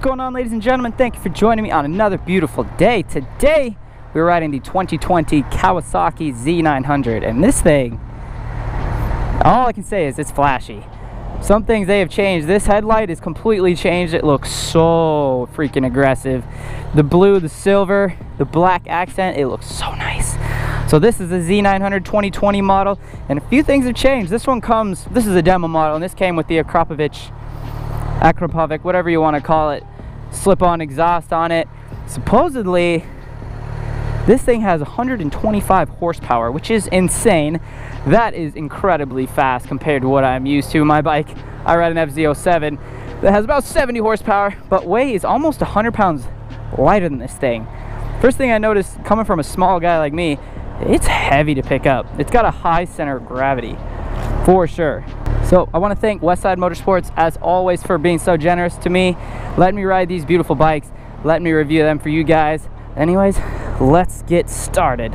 going on, ladies and gentlemen? Thank you for joining me on another beautiful day. Today we're riding the 2020 Kawasaki Z900, and this thing, all I can say is it's flashy. Some things they have changed. This headlight is completely changed. It looks so freaking aggressive. The blue, the silver, the black accent, it looks so nice. So this is the Z900 2020 model, and a few things have changed. This is a demo model, and this came with the Akrapovic, whatever you want to call it, slip-on exhaust on it. Supposedly, this thing has 125 horsepower, which is insane. That is incredibly fast compared to what I'm used to. My bike, I ride an FZ07 that has about 70 horsepower, but weighs almost 100 pounds lighter than this thing. First thing I noticed, coming from a small guy like me, it's heavy to pick up. It's got a high center of gravity, for sure. So I want to thank Westside Motorsports, as always, for being so generous to me, letting me ride these beautiful bikes, letting me review them for you guys. Anyways, let's get started.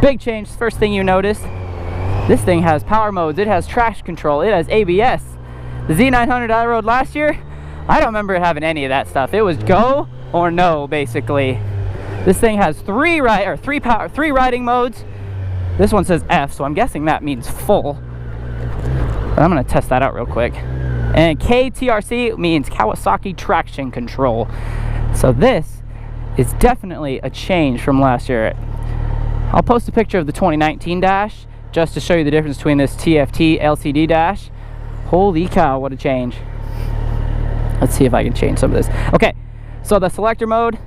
Big change. First thing you notice, this thing has power modes, it has traction control, it has ABS. The Z900 I rode last year, I don't remember having any of that stuff. It was go or no, basically. This thing has three riding modes. This one says F, so I'm guessing that means full. But I'm gonna test that out real quick. And KTRC means Kawasaki Traction Control. So this is definitely a change from last year. I'll post a picture of the 2019 dash just to show you the difference between this TFT LCD dash. Holy cow, what a change. Let's see if I can change some of this. Okay, so the selector mode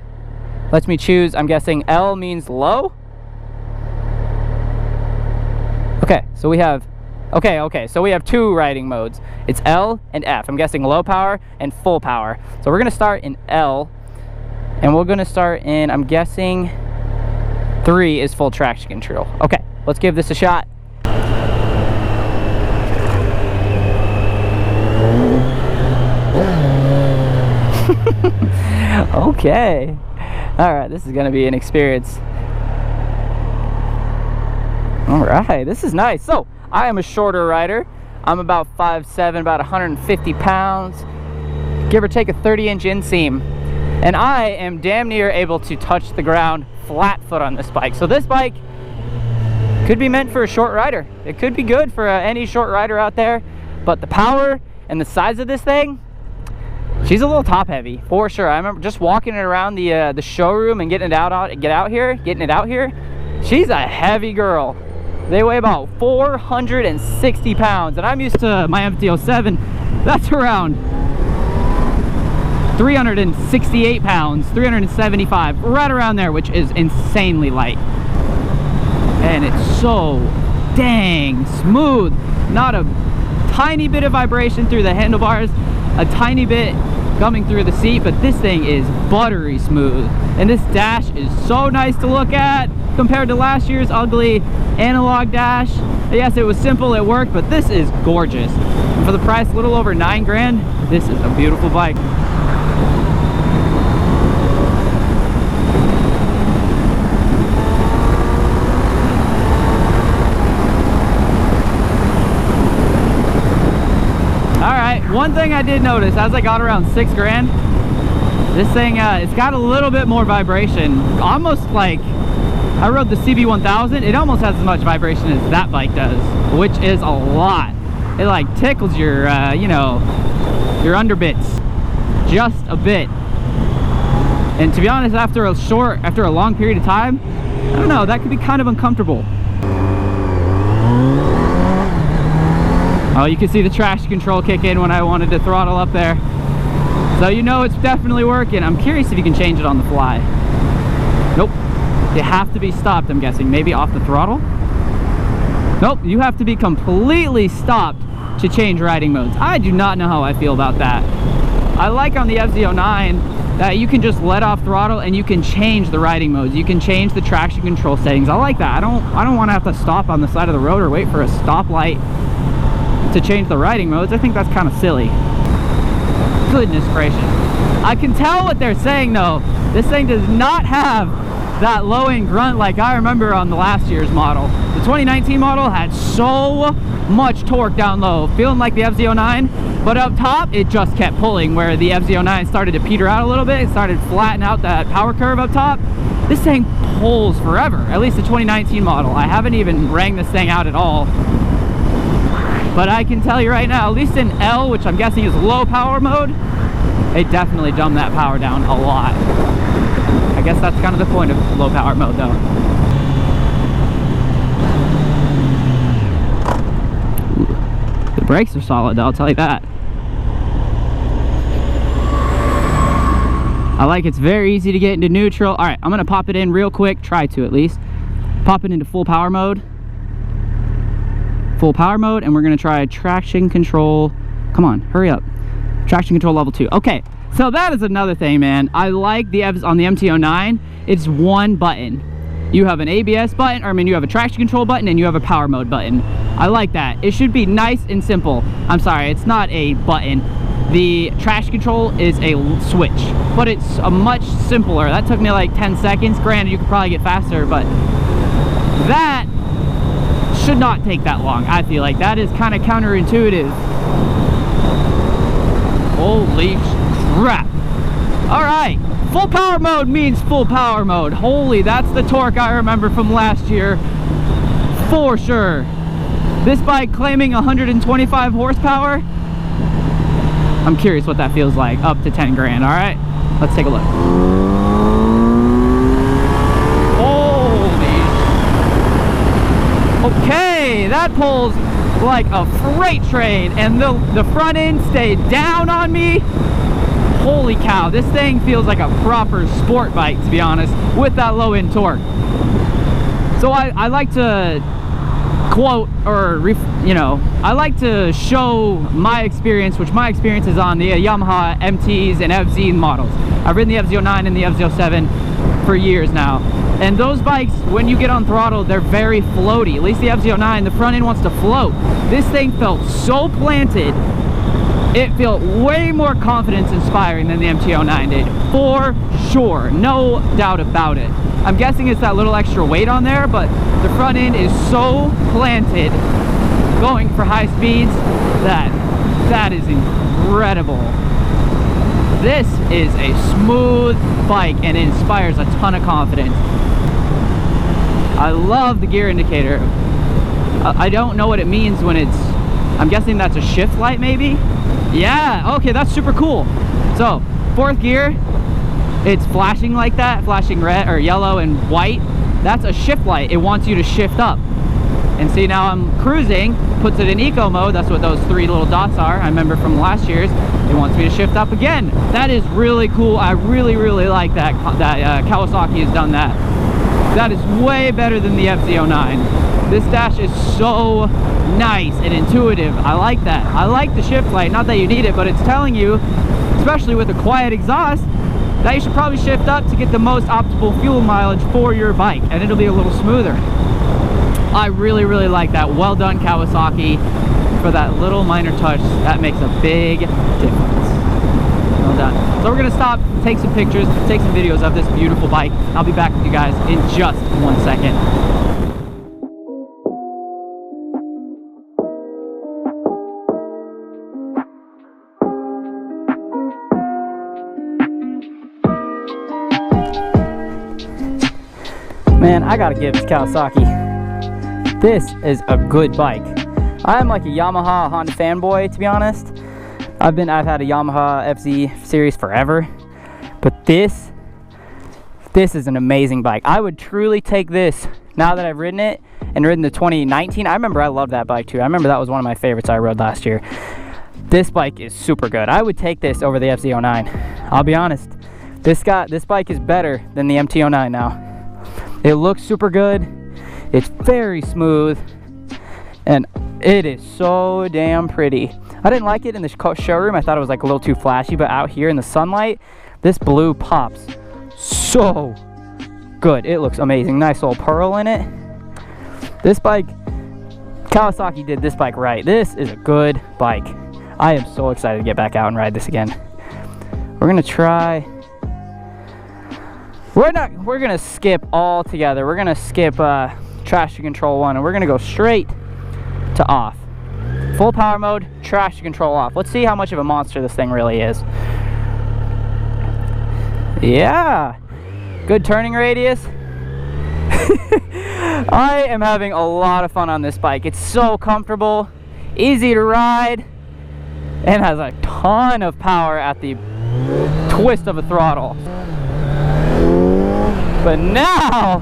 lets me choose, I'm guessing L means low. Okay, so we have so we have two riding modes. It's L and F. I'm guessing low power and full power. So we're gonna start in L, and we're gonna start in, I'm guessing 3 is full traction control. Okay, let's give this a shot. Okay. All right, this is gonna be an experience. All right, this is nice. So I am a shorter rider. I'm about 5'7", about 150 pounds, give or take a 30-inch inseam. And I am damn near able to touch the ground flat foot on this bike. So this bike could be meant for a short rider. It could be good for any short rider out there, but the power and the size of this thing, she's a little top heavy, for sure. I remember just walking it around the showroom and getting it out here. She's a heavy girl. They weigh about 460 pounds, and I'm used to my FZ07. That's around 368 pounds, 375, right around there, which is insanely light. And it's so dang smooth. Not a tiny bit of vibration through the handlebars, a tiny bit coming through the seat, but this thing is buttery smooth. And this dash is so nice to look at compared to last year's ugly analog dash. Yes, it was simple, it worked, but this is gorgeous. And for the price, a little over 9 grand, this is a beautiful bike. One thing I did notice as I got around 6 grand, this thing, it's got a little bit more vibration. Almost like, I rode the CB1000, it almost has as much vibration as that bike does, which is a lot. It like tickles your, you know, your underbits just a bit. And to be honest, after a long period of time, I don't know, that could be kind of uncomfortable. Oh, you can see the traction control kick in when I wanted to throttle up there. So you know it's definitely working. I'm curious if you can change it on the fly. Nope. You have to be stopped, I'm guessing. Maybe off the throttle? Nope, you have to be completely stopped to change riding modes. I do not know how I feel about that. I like on the FZ09 that you can just let off throttle and you can change the riding modes. You can change the traction control settings. I like that. I don't want to have to stop on the side of the road or wait for a stoplight to change the riding modes. I think that's kind of silly. Goodness gracious. I can tell what they're saying though. This thing does not have that low end grunt like I remember on the last year's model. The 2019 model had so much torque down low, feeling like the FZ09, but up top it just kept pulling, where the FZ09 started to peter out a little bit. It started flattening out that power curve up top. This thing pulls forever, at least the 2019 model. I haven't even rang this thing out at all, but I can tell you right now, at least in L, which I'm guessing is low power mode, it definitely dumbed that power down a lot. I guess that's kind of the point of low power mode though. The brakes are solid though, I'll tell you that. I like it's very easy to get into neutral. All right, I'm gonna pop it in real quick, try to at least. Pop it into full power mode. Full power mode, and we're gonna try traction control. Come on, hurry up. Traction control level 2. Okay, so that is another thing, man. I like the on the MT09, it's one button. You have an ABS button, or I mean you have a traction control button and you have a power mode button. I like that. It should be nice and simple. I'm sorry, it's not a button. The traction control is a switch, but it's a much simpler. That took me like 10 seconds. Granted, you could probably get faster, but that should not take that long. I feel like that is kind of counterintuitive. Holy crap. All right, full power mode means full power mode. Holy, that's the torque I remember from last year for sure. This bike claiming 125 horsepower. I'm curious what that feels like, up to 10 grand, all right? Let's take a look. Holy. Okay, that pulls like a freight train, and the front end stayed down on me. Holy cow, this thing feels like a proper sport bike, to be honest, with that low end torque. So I like to quote, or you know, I like to show my experience, which my experience is on the Yamaha MTs and FZ models. I've ridden the FZ09 and the FZ07 for years now, and those bikes, when you get on throttle, they're very floaty. At least the FZ09, the front end wants to float. This thing felt so planted. It felt way more confidence inspiring than the MT09 did, for sure, no doubt about it. I'm guessing it's that little extra weight on there, but the front end is so planted going for high speeds that is incredible. This is a smooth bike and it inspires a ton of confidence. I love the gear indicator. I don't know what it means when it's, I'm guessing that's a shift light maybe? Yeah, okay, that's super cool. So, fourth gear, it's flashing like that, flashing red or yellow and white. That's a shift light. It wants you to shift up. And see, now I'm cruising, puts it in eco mode. That's what those three little dots are. I remember from last year's. It wants me to shift up again. That is really cool. I really like that Kawasaki has done that. That is way better than the FZ09. This dash is so nice and intuitive. I like that. I like the shift light. Not that you need it, but it's telling you, especially with a quiet exhaust, that you should probably shift up to get the most optimal fuel mileage for your bike, and it'll be a little smoother. I really like that. Well done, Kawasaki, for that little minor touch. That makes a big difference. Well done. So we're gonna stop, take some pictures, take some videos of this beautiful bike. I'll be back with you guys in just 1 second. Man, I gotta give this Kawasaki. This is a good bike. I'm like a Yamaha Honda fanboy, to be honest. I've had a Yamaha FZ series forever, but this is an amazing bike. I would truly take this now that I've ridden it and ridden the 2019. I remember I loved that bike too. I remember that was one of my favorites I rode last year. This bike is super good. I would take this over the FZ09. I'll be honest. This bike is better than the MT09 now. It looks super good. It's very smooth, and it is so damn pretty. I didn't like it in the showroom. I thought it was like a little too flashy, but out here in the sunlight, this blue pops so good. It looks amazing. Nice little pearl in it. This bike, Kawasaki did this bike right. This is a good bike. I am so excited to get back out and ride this again. We're gonna try We're gonna skip all together. We're gonna skip traction control 1, and we're gonna go straight to off. Full power mode, traction control off. Let's see how much of a monster this thing really is. Yeah, good turning radius. I am having a lot of fun on this bike. It's so comfortable, easy to ride, and has a ton of power at the twist of a throttle. But now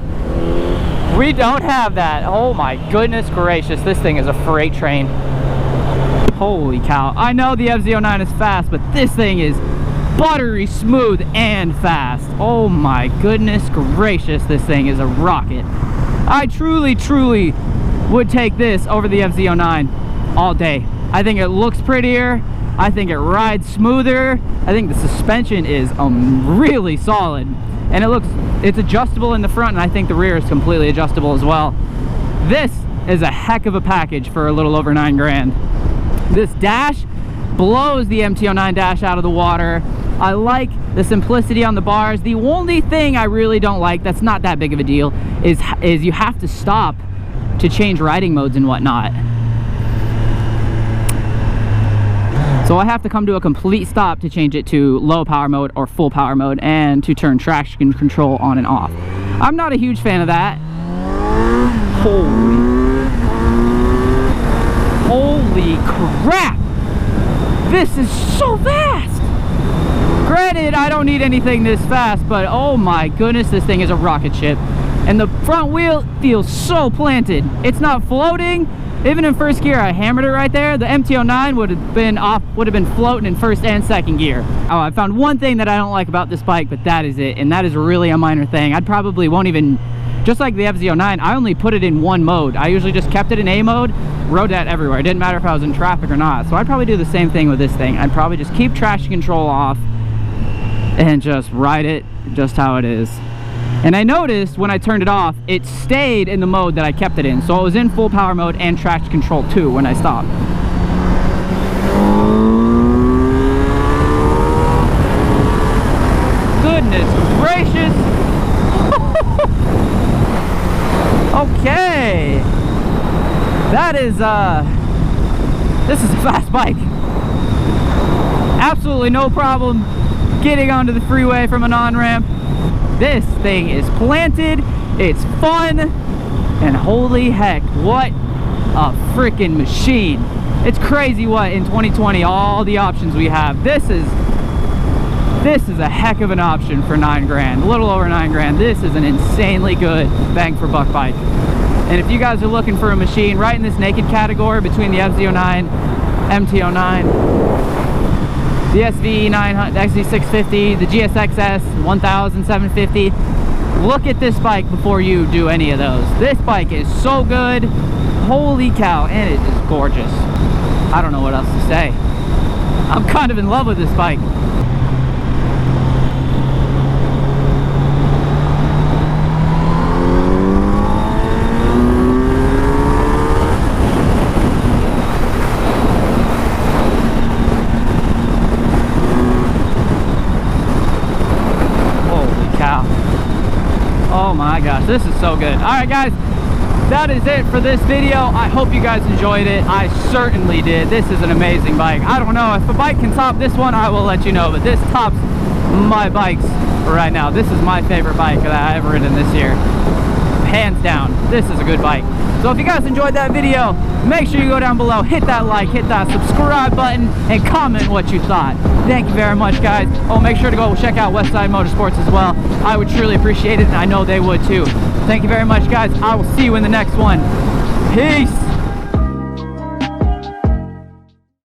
we don't have that. Oh my goodness gracious, this thing is a freight train. Holy cow. I know the Z900 is fast, but this thing is buttery smooth and fast. Oh my goodness gracious, this thing is a rocket. I truly would take this over the Z900 all day. I think it looks prettier. I think it rides smoother. I think the suspension is really solid, and it's adjustable in the front, and I think the rear is completely adjustable as well. This is a heck of a package for a little over 9 grand. This dash blows the MT-09 dash out of the water. I like the simplicity on the bars. The only thing I really don't like, that's not that big of a deal, is you have to stop to change riding modes and whatnot. So I have to come to a complete stop to change it to low power mode or full power mode, and to turn traction control on and off. I'm not a huge fan of that. Holy crap! This is so fast! Granted, I don't need anything this fast, but oh my goodness, this thing is a rocket ship. And the front wheel feels so planted. It's not floating. Even in first gear, I hammered it right there. The MT-09 would have been floating in first and second gear. Oh, I found one thing that I don't like about this bike, but that is it, and that is really a minor thing. I'd probably won't even, just like the Z900, I only put it in one mode. I usually just kept it in A mode, rode that everywhere. It didn't matter if I was in traffic or not. So I'd probably do the same thing with this thing. I'd probably just keep traction control off and just ride it just how it is. And I noticed when I turned it off, it stayed in the mode that I kept it in. So it was in full power mode and traction control too when I stopped. Goodness gracious. Okay. That is, this is a fast bike. Absolutely no problem getting onto the freeway from an on-ramp. This thing is planted, it's fun, and holy heck, what a freaking machine. It's crazy what in 2020 all the options we have. This is a heck of an option for 9 grand, a little over 9 grand. This is an insanely good bang for buck bike. And if you guys are looking for a machine right in this naked category between the Z900, MT-09, the SV900, the XZ650, the GSXS 1750. Look at this bike before you do any of those. This bike is so good. Holy cow, and it is gorgeous. I don't know what else to say. I'm kind of in love with this bike. Oh my gosh, this is so good. Alright guys, that is it for this video. I hope you guys enjoyed it. I certainly did. This is an amazing bike. I don't know if a bike can top this one, I will let you know, but this tops my bikes right now. This is my favorite bike that I've ever ridden this year. Hands down, this is a good bike. So if you guys enjoyed that video, make sure you go down below, hit that like, hit that subscribe button, and comment what you thought. Thank you very much, guys. Oh, make sure to go check out Westside Motorsports as well. I would truly appreciate it, and I know they would too. Thank you very much, guys. I will see you in the next one. Peace.